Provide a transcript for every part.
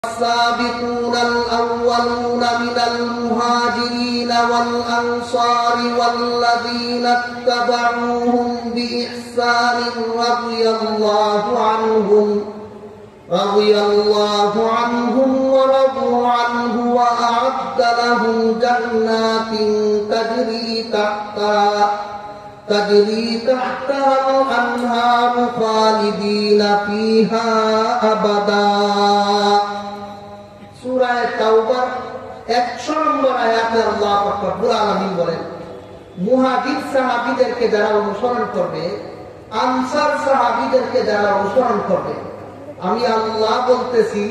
السابقون الأولون من المهاجرين والأنصار والذين اتبعوهم بإحسان رضي الله عنهم ورضوا عنه وأعد لهم جنات تجري تحتها الأنهار خالدين فيها أبدا। সূরা তাওবার 100 নম্বর আয়াতে আল্লাহ পাক রব্বুল আলামিন বলেন, মুহাজির সাহাবীদেরকে যারা অনুসরণ করবে, আনসার সাহাবীদেরকে যারা অনুসরণ করবে, আমি আল্লাহ বলতেছি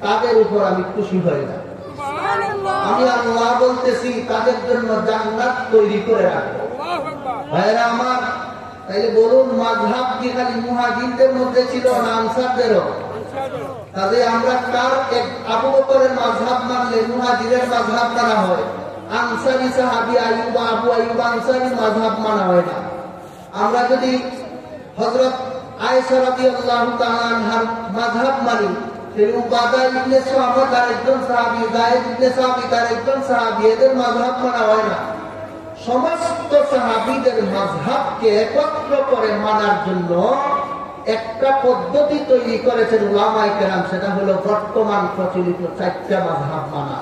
তাদের উপর আমি খুশি হই না। আমি আল্লাহ বলতেছি তাদের জন্য জান্নাত তৈরি করে রাখবো। ভাইরা আমার, তাইলে বলুন, মাযহাব কি খালি মুহাজিরদের মধ্যে ছিল না আনসারদেরও? তাহলে আমরা কার আবু বকরের মাযহাব মানলে মুহাজিরের মাযহাব মানা হয়, আনসারী সাহাবী আবু আইয়ুব আনসারী মাযহাব মানা হয় না। আমরা যদি হযরত আয়েশা রাদিয়াল্লাহু তাআলা আনহার মাযহাব মানি, তাহলে উবাদা ইবনে সামিত তার একজন সাহাবী, যায়েদ ইবনে সামিত তার একজন সাহাবী, এদের মাযহাব মানা হয় না। সমস্ত সাহাবীদের মাযহাবকে একত্র করে মানার জন্য একটা পদ্ধতি তৈরি করেছেন উলামায়ে কেরাম, সেটা হলো বর্তমান প্রচলিত 4টা মাযহাব মানা।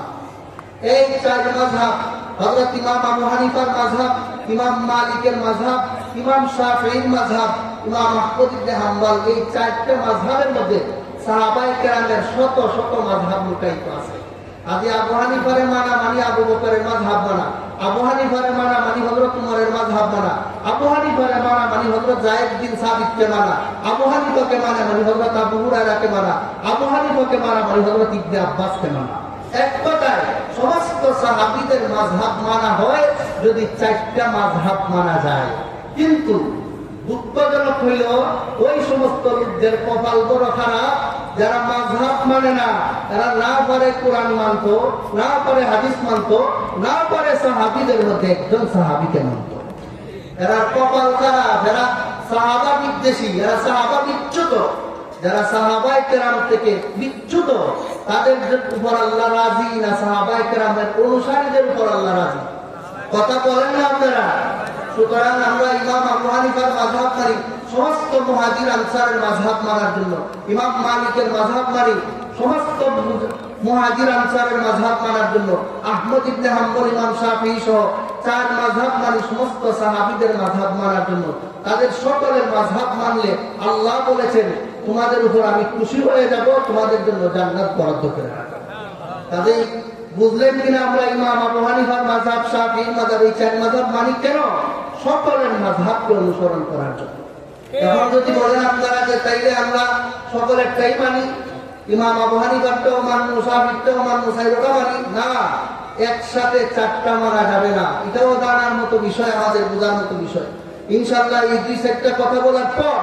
এই 4 মাযহাব হযরত ইমাম আবু হানিফার মাযহাব, ইমাম মালিকের মাযহাব, ইমাম শাফিঈর মাযহাব, ইমাম আহমদ ইবনে হাম্বল, এই 4টা মাযহাবের মধ্যে সাহাবায়ে কেরামের শত শত মাযহাব লুকায়িত আছে। আদি আবু হানিফারে মানা মানে আবু বকরের মাযহাব মানা, আবু হানিফারে মানা মানে হযরত উমরের মাযহাব মানা, আবু হানিফারে মানা মানে হযরত যায়েদ বিন সাবিতকে মানা, আবু হানিফাকে মানা মানে হযরত আবু হুরায়রাকে মানা, আবু হানিফাকে মানা মানে হযরত ইবনে আব্বাসকে মানা। এক কথায় সমস্ত সাহাবীদের মাযহাব মানা হয় যদি 4টা মাযহাব মানা যায়। কিন্তু দুঃখজনক হইল ওই সমস্ত লোকদের কপাল বড় খারাপ, যারা মাযহাব মানে না, তারা না পারে কোরআন মানতো, না পারে হাদিস মানতো, না পারে সাহাবীদের মধ্যে একজন সাহাবীকে মানতো। এরা কপাল খারাপ, এরা সাহাবা বিদ্বেষী, এরা সাহাবা বিচ্যুত। যারা সাহাবায়ে কেরাম থেকে বিচ্যুত, তাদের উপর আল্লাহ রাজি না সাহাবায়ে কেরামের অনুসারীদের উপর আল্লাহ রাজি? কথা বলেন না আপনারা? সুতরাং আমরা ইমাম আবু হানিফার মাযহাব মানি সমস্ত মুহাজির আনসারের মাযহাব মানার জন্য, ইমাম মালিকের মাযহাব মানি সমস্ত মুহাজির আনসারের মাযহাব মানার জন্য, আহমদ ইবনে হাম্বল, ইমাম শাফিঈ সহ 4 মাযহাব মানি সমস্ত সাহাবীদের মাযহাব মানার জন্য। তাদের সকলের মাযহাব মানলে আল্লাহ বলেছেন, তোমাদের উপর আমি খুশি হয়ে যাব, তোমাদের জন্য জান্নাত বরাদ্দ করে রাখব। তাদের বুঝলেন কিনা? আমরা ইমাম আবু হানিফার মাযহাব, শাফিঈর মাযহাব, এই 4 মাযহাব মানি কেন? সকলের মাযহাবকে অনুসরণ করার জন্য। এখন যদি বলেন আপনারা যে তাইলে আমরা সকলেরটাই মানি, ইমাম আবু হানিফারটাও মানবো, শাফিঈরটাও মানবো, সাইরটাও মানি, না, একসাথে 4টা মানা যাবে না। এটাও জানার মতো বিষয়, আমাদের বোঝার মতো বিষয়। ইনশাআল্লাহ এই 2-4টা কথা বলার পর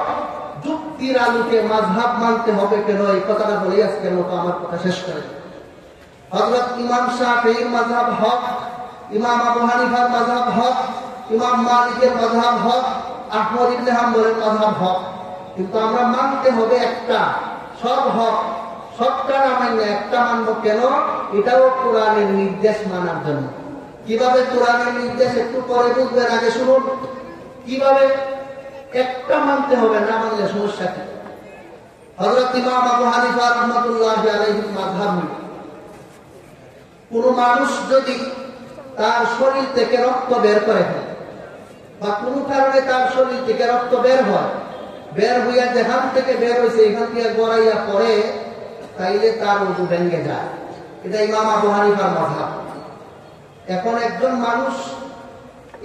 যুক্তির আলোকে মাযহাব মানতে হবে কেন, এই কথাটা বলে আজকে আমার কথা শেষ করে। হযরত ইমাম শাফিঈর মাযহাব হক, ইমাম আবু হানিফার মাযহাব হক, ইমাম মালিকের মাযহাব হক, আহমদ ইবনে হাম্বলের মাযহাব হক, কিন্তু আমরা মানতে হবে একটা। সব হক, সবটা না মানলে একটা মানবো কেন? এটাও কোরআনের নির্দেশ মানার জন্য। কিভাবে কোরআনের নির্দেশ একটু পরে বুঝবেন, আগে শুনুন কিভাবে একটা মানতে হবে, না মানলে সমস্যা কি। হযরত ইমাম আবু হানিফা রাহমাতুল্লাহি আলাইহির মাযহাব, কোন মানুষ যদি তার শরীর থেকে রক্ত বের করে বা কোন কারণে তার শরীর থেকে রক্ত বের হয়, বের হইয়া যেখান থেকে বের হয়েছে এখান থেকে গড়াইয়া পড়ে, তাইলে তার ওযু ভেঙে যায়। এটা ইমাম আবু হানিফার মাযহাব। এখন একজন মানুষ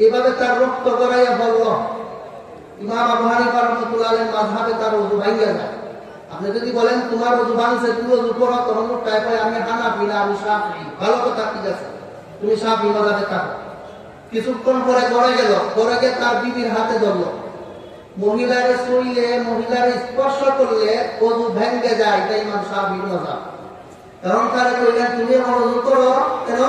এভাবে তার রক্ত গড়াইয়া পড়ল, ইমাম আবু হানিফা রাহমাতুল্লাহি আলাইহির মাযহাবে তার ওযু ভেঙে যায়। আপনি যদি বলেন তোমার ওযু ভাঙছে, তুমি ওযু করো, তখন লোকটাই কয় আমি হানাফি না, আমি শাফিঈ। ভালো কথা, ঠিক আছে, তুমি শাফিঈ মাযহাবে থাকো। কিছুক্ষণ পরে গড়ে গেল, গড়ে গিয়ে তার বিবির হাতে ধরলো, মহিলারে ছুঁইলে, মহিলারে স্পর্শ করলে ওযু ভেঙে যায়, এটা ইমাম শাফিঈর মাযহাব। তখন তারা কইলেন তুমি আমার ওযু করো কেন?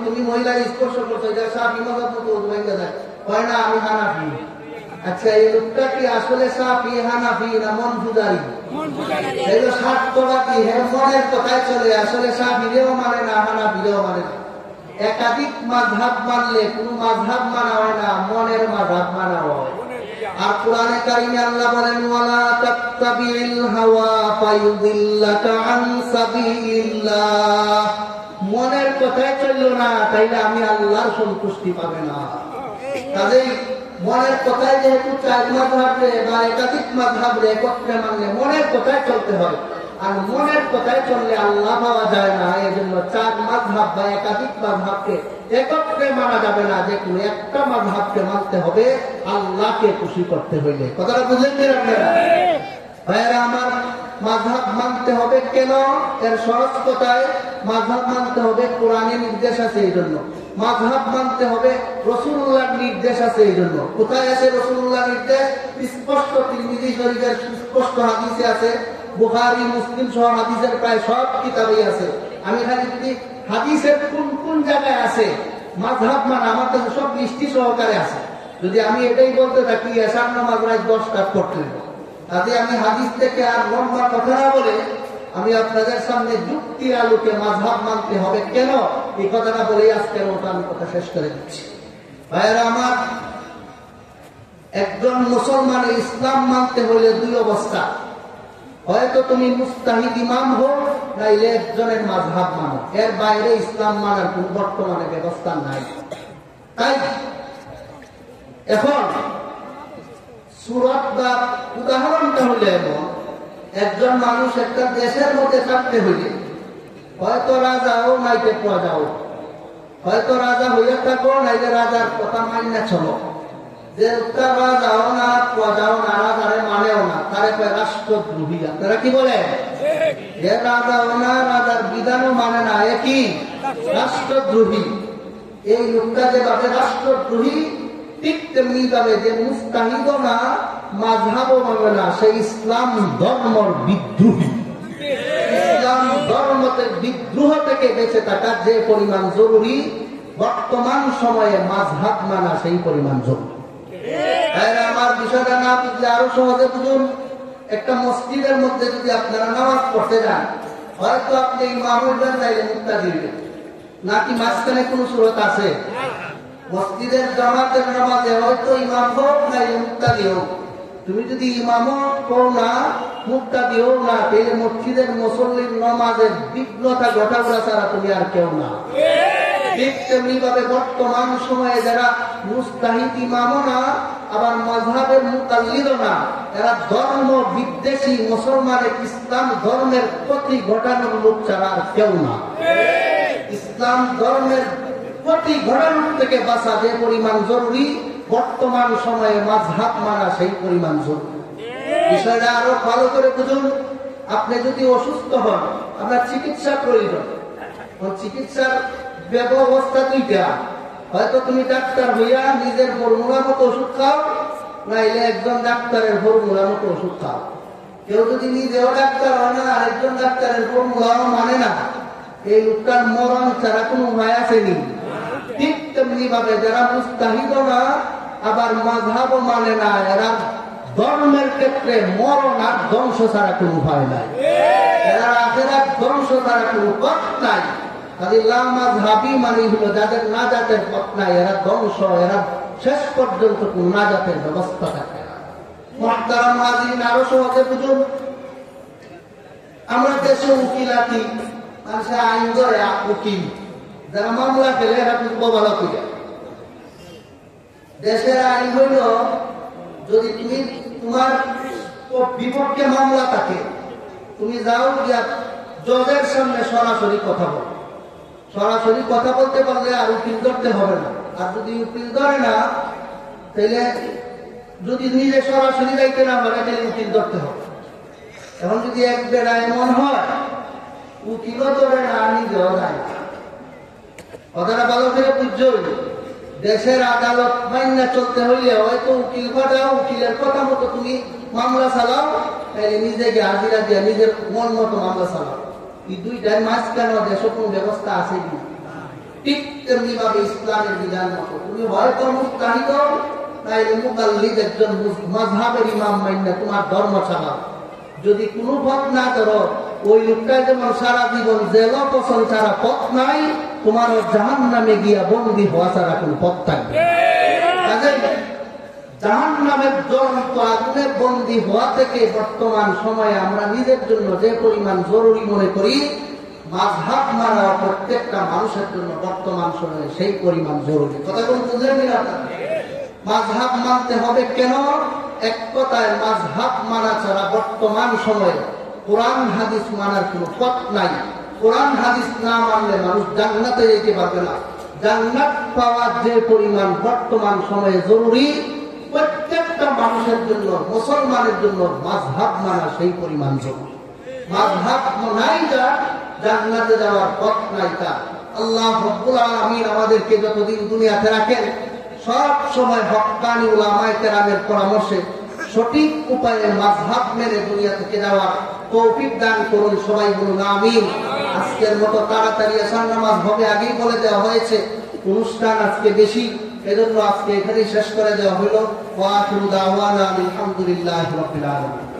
তুমি মহিলারে স্পর্শ করছো, এটা শাফিঈ মাযহাব মতো ওযু ভেঙে যায়। কয় না, আমি হানাফি। আচ্ছা, এই লোকটা কি আসলে শাফি, হানাফি না মনজুদারি? এগুলো স্বার্থবাদী, হ্যাঁ মনের কথায় চলে, আসলে শাফিরেও মানে না, হানাফিরেও মানে না। একাধিক মাযহাব মানলে কোন মাযহাব মানা হয় না, মনের মাযহাব মানা হয়। আর কোরআনে কারিমে আল্লাহ বলেন, ওয়ালা তাত্তাবিল হাওয়া ফায়ুদিল্লাকা আন সাবিলিল্লাহ। মনের কথায় চললো না, তাইলে আমি আল্লাহর সন্তুষ্টি পাবে না। কাজেই মনের কথায় যেহেতু চার মাযহাব বা একাধিক মাযহাব একত্রে মানলে মনের কথায় চলতে হয়, আর মনের কথায় চললে আল্লাহ পাওয়া যায় না। এই জন্য চার মাযহাব বা একাধিক মাযহাবকে একত্রে মানা যাবে না, যে কোনো একটা মাযহাবকে মানতে হবে আল্লাহকে খুশি করতে হইলে। কথাটা বুঝলেন কি আপনারা? ভাইয়েরা আমার, মাযহাব মানতে হবে কেন? এর সহজ কথায়, মাযহাব মানতে হবে কোরআনের নির্দেশ আছে এই জন্য। মাযহাব মানতে হবে রাসূলুল্লাহর নির্দেশ আছে এই জন্য। কোথায় আছে রাসূলুল্লাহর নির্দেশ? স্পষ্ট তিরমিজি শরীফের স্পষ্ট হাদিসে আছে, বুখারী মুসলিম সহ হাদিসের প্রায় সব কিতাবেই আছে। আমি খালি যদি হাদিসের কোন কোন জায়গায় আছে মাযহাব মানা, আমার কাছে সব লিস্টি সহকারে আছে। যদি আমি এটাই বলতে থাকি এশার নামাজ রাত 10টা পড়তে হবে, তাতে আমি হাদিস থেকে আর লম্বা কথা না বলে আমি আপনাদের সামনে যুক্তির আলোকে মাযহাব মানতে হবে কেন, এই কথাটা বলেই আজকের মতো আমি কথা শেষ করে দিচ্ছি। ভাইয়েরা আমার, একজন মুসলমানের ইসলাম মানতে হলে দুই অবস্থা, হয়তো তুমি মুস্তাহিদ ইমাম হোক, নাইলে একজনের মাযহাব মানো। এর বাইরে ইসলাম মানার কোন বর্তমানে ব্যবস্থা নাই। তাই এখন সুরত বা উদাহরণটা হলে এমন, একজন মানুষ একটা দেশের মধ্যে থাকতে হইলে হয়তো রাজাও নাইতে প্রজাও, হয়তো রাজা হইয়া থাকো নাইলে রাজার কথা মান্য চলো। যে উত্তর রাজাও না প্রজাও না, রাজারে মানেও না, তারে কয় রাষ্ট্রদ্রোহী। আপনারা কি বলেন? যে রাজাও না, রাজার বিধানও মানে না, একই রাষ্ট্রদ্রোহী। এই লোকটা যেভাবে রাষ্ট্রদ্রোহী, ঠিক তেমনি ভাবে যে মুস্তাহিদও না, মাযহাবও মানে না, সে ইসলাম ধর্মের বিদ্রোহী। ইসলাম ধর্মের বিদ্রোহ থেকে বেঁচে থাকা যে পরিমাণ জরুরি, বর্তমান সময়ে মাযহাব মানা সেই পরিমাণ জরুরি। আমার বিষয়টা না বুঝলে আরো সহজে বুঝুন। একটা মসজিদের মধ্যে যদি আপনারা নামাজ পড়তে যান, হয়তো আপনি ইমামের চাইলে মুক্তা দিবেন, নাকি মাঝখানে কোন সুরত আছে? মসজিদের জামাতের নামাজে হয়তো ইমাম হোক না মুক্তাদি হোক, তুমি যদি ইমামও হও না মুক্তাদি হোক না, তাহলে মসজিদের মুসল্লির নামাজের বিঘ্নতা ঘটাগুলা ছাড়া তুমি আর কেউ না। ঠিক তেমনি ভাবে বর্তমান সময়ে যারা মুস্তাহিদ ইমামও না, আবার মাযহাবের মুকাল্লিদও না, এরা ধর্ম বিদ্বেষী, মুসলমানের ইসলাম ধর্মের ক্ষতি ঘটানোর লোক ছাড়া আর কেউ না। ইসলাম ধর্মের ক্ষতি ঘটানোর থেকে বাঁচা যে পরিমাণ জরুরি, বর্তমান সময়ে মাযহাব মানা সেই পরিমাণ জরুরি। বিষয়টা আরো ভালো করে বুঝুন। আপনি যদি অসুস্থ হন, আপনার চিকিৎসা প্রয়োজন। চিকিৎসার ব্যবস্থা দুইটা, হয়তো তুমি ডাক্তার হইয়া নিজের ফর্মুলা মতো ওষুধ খাও, নাইলে একজন ডাক্তারের ফর্মুলা মতো ওষুধ খাও। কেউ যদি নিজেও ডাক্তার হয় না, আরেকজন ডাক্তারের ফর্মুলাও মানে না, এই লোকটার মরণ ছাড়া কোনো উপায় আসেনি। ঠিক তেমনি ভাবে যারা মুস্তাহিদ না, আবার মাযহাবও মানে না, এরা ধর্মের ক্ষেত্রে মরণ আর ধ্বংস ছাড়া কোনো উপায় নাই। এরা আখিরাত ধ্বংস ছাড়া কোনো পথ নাই। মাযহাবী মানে হলো যাদের নাজাতের পথ নাই, এরা ধ্বংস, এরা শেষ পর্যন্ত কোন নাজাতের ব্যবস্থা থাকে না। মুহতারাম হাজিরিন, আরো সহজে বুঝুন। আমরা দেশে উকিলাতি, মানুষের আইন ধরে উকিল যারা মামলা ফেলে, এরা কিন্তু বলা করে। দেশের আইন হইল, যদি তুমি তোমার বিপক্ষে মামলা থাকে, তুমি যাও গিয়া জজের সামনে সরাসরি কথা বলো। সরাসরি কথা বলতে পারলে আর উকিল ধরতে হবে না। আর যদি উকিল ধরে না, তাহলে যদি নিজে সরাসরি যাইতে না পারে, তাহলে উকিল ধরতে হবে। এখন যদি এক বেলা এমন হয়, উকিলও ধরে না, নিজেও যায় না। কথাটা ভালো করে বুঝছো। দেশের আদালত মাইনা চলতে হইলে হয়তো উকিল পাঠাও, উকিলের কথা মতো তুমি মামলা চালাও, তাহলে নিজেকে হাজিরা দিয়ে নিজের মন মতো মামলা চালাও। এই দুইটার মাঝখানে দেশে কোন ব্যবস্থা আছে কি? ঠিক তেমনি ভাবে ইসলামের বিধান মতো তুমি হয়তো মুস্তাহিদ, তাইলে মুকাল্লিদ একজন মাযহাবের ইমাম মাইন্না তোমার ধর্ম চালাও। যদি কোনো পথ না ধরো, ওই লোকটা যেমন সারা জীবন জেল পছন্দ ছাড়া পথ নাই, তোমার জাহান্নামে গিয়া বন্দী হওয়া ছাড়া কোনো পথ থাকবে। জাহান্নামের জ্বলন্ত আগুনে বন্দী হওয়া থেকে বর্তমান সময়ে আমরা নিজের জন্য যে পরিমাণ জরুরি মনে করি, মাযহাব মানা প্রত্যেকটা মানুষের জন্য বর্তমান সময়ে সেই পরিমাণ জরুরি। কথা কোন বুঝলেন না? মাযহাব মানতে হবে কেন? এক কথায় মাযহাব মানা ছাড়া বর্তমান সময়ে কোরআন হাদিস মানার কোনো পথ নাই। কোরআন হাদিস না মানলে মানুষ জান্নাতে যেতে পারবে না। জান্নাত পাওয়ার যে পরিমাণ বর্তমান সময়ে জরুরি, প্রত্যেকটা মানুষের জন্য, মুসলমানের জন্য মাযহাব মানা সেই পরিমাণ জরুরি। মাযহাব নাই যা জান্নাতে যাওয়ার পথ নাই তা। আল্লাহ রাব্বুল আলামিন আমাদেরকে যতদিন দুনিয়াতে রাখেন, সব সময় হক্কানি উলামায়ে কেরামের পরামর্শে সঠিক উপায়ে মাযহাব মেনে দুনিয়া থেকে যাওয়ার তৌফিক দান করুন। সবাই বলুন আমিন। আজকের মতো তাড়াতাড়ি আসার নামাজ হবে, আগেই বলে দেওয়া হয়েছে। অনুষ্ঠান আজকে বেশি, এজন্য আজকে এখানেই শেষ করে দেওয়া হলো। ওয়া আখিরু দাওয়ানা আলহামদুলিল্লাহি রাব্বিল আলামিন।